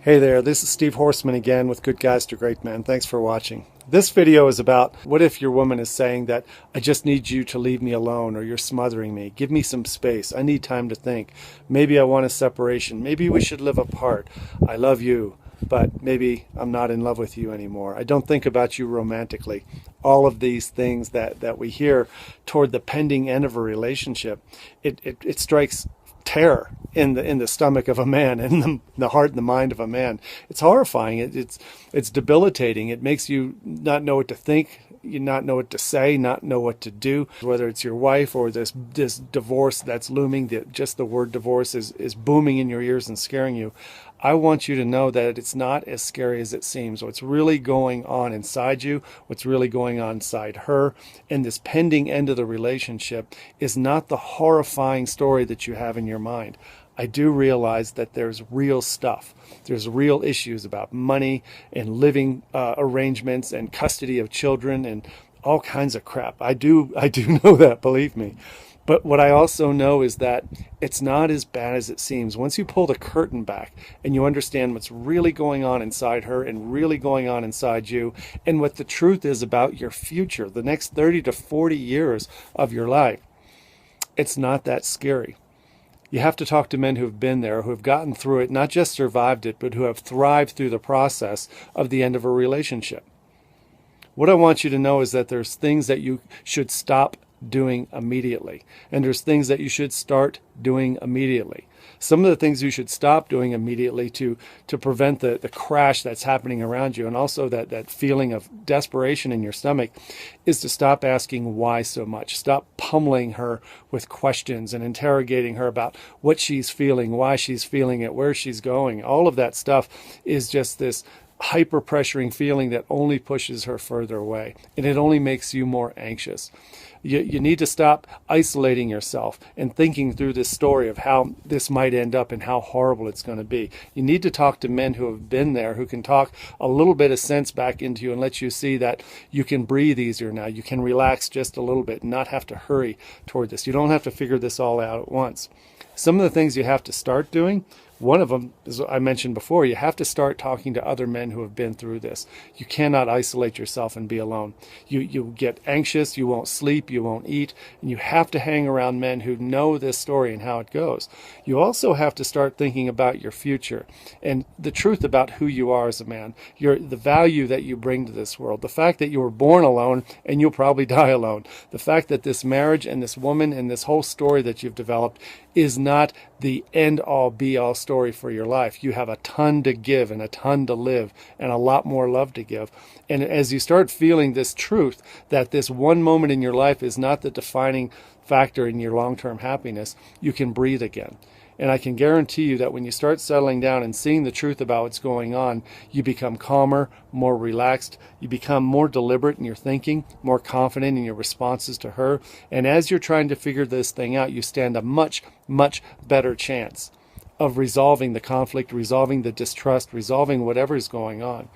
Hey there, this is Steve Horseman again with Good Guys to Great Men. Thanks for watching. This video is about what if your woman is saying that I just need you to leave me alone, or you're smothering me. Give me some space. I need time to think. Maybe I want a separation. Maybe we should live apart. I love you, but maybe I'm not in love with you anymore. I don't think about you romantically. All of these things that we hear toward the pending end of a relationship, it strikes terror in the stomach of a man, in the heart and the mind of a man. It's horrifying. It's debilitating. It makes you not know what to think, you not know what to say, not know what to do. Whether it's your wife or this divorce that's looming, just the word divorce is booming in your ears and scaring you. I want you to know that it's not as scary as it seems. What's really going on inside you, what's really going on inside her, and this pending end of the relationship is not the horrifying story that you have in your mind. I do realize that there's real stuff. There's real issues about money and living arrangements and custody of children and all kinds of crap. I do know that, believe me. But what I also know is that it's not as bad as it seems. Once you pull the curtain back and you understand what's really going on inside her and really going on inside you, and what the truth is about your future, the next 30 to 40 years of your life, it's not that scary. You have to talk to men who have been there, who have gotten through it, not just survived it, but who have thrived through the process of the end of a relationship. What I want you to know is that there's things that you should stop doing immediately, and there's things that you should start doing immediately. Some of the things you should stop doing immediately to prevent the crash that's happening around you, and also that feeling of desperation in your stomach, is to stop asking why so much. Stop pummeling her with questions and interrogating her about what she's feeling, why she's feeling it, where she's going. All of that stuff is just this hyper pressuring feeling that only pushes her further away, and it only makes you more anxious. You need to stop isolating yourself and thinking through this story of how this might end up and how horrible it's going to be. You need to talk to men who have been there, who can talk a little bit of sense back into you and let you see that you can breathe easier now. You can relax just a little bit and not have to hurry toward this. You don't have to figure this all out at once. Some of the things you have to start doing, one of them, as I mentioned before, you have to start talking to other men who have been through this. You cannot isolate yourself and be alone. You get anxious, you won't sleep, you won't eat, and you have to hang around men who know this story and how it goes. You also have to start thinking about your future and the truth about who you are as a man, the value that you bring to this world, the fact that you were born alone and you'll probably die alone, the fact that this marriage and this woman and this whole story that you've developed is not the end-all, be-all story for your life. You have a ton to give and a ton to live and a lot more love to give. And as you start feeling this truth that this one moment in your life is not the defining factor in your long-term happiness, you can breathe again. And I can guarantee you that when you start settling down and seeing the truth about what's going on, you become calmer, more relaxed, you become more deliberate in your thinking, more confident in your responses to her. And as you're trying to figure this thing out, you stand a much, much better chance of resolving the conflict, resolving the distrust, resolving whatever is going on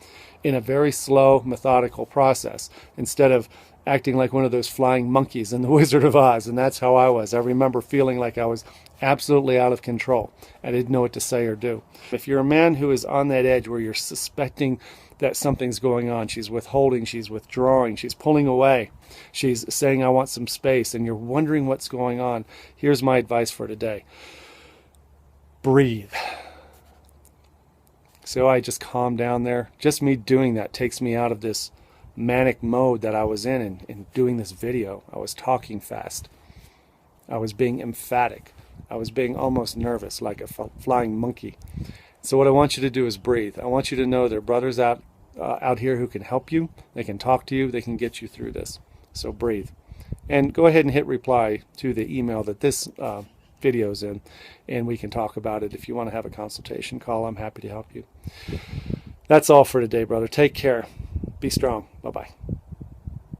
in a very slow, methodical process, instead of acting like one of those flying monkeys in The Wizard of Oz. And that's how I was. I remember feeling like I was absolutely out of control. I didn't know what to say or do. If you're a man who is on that edge where you're suspecting that something's going on, she's withholding, she's withdrawing, she's pulling away, she's saying I want some space, and you're wondering what's going on, here's my advice for today. Breathe. So I just calm down there. Just me doing that takes me out of this manic mode that I was in doing this video. I was talking fast. I was being emphatic. I was being almost nervous, like a flying monkey. So what I want you to do is breathe. I want you to know there are brothers out here who can help you. They can talk to you. They can get you through this. So breathe. And go ahead and hit reply to the email that this video's in, and we can talk about it. If you want to have a consultation call, I'm happy to help you. That's all for today, brother. Take care. Be strong. Bye-bye.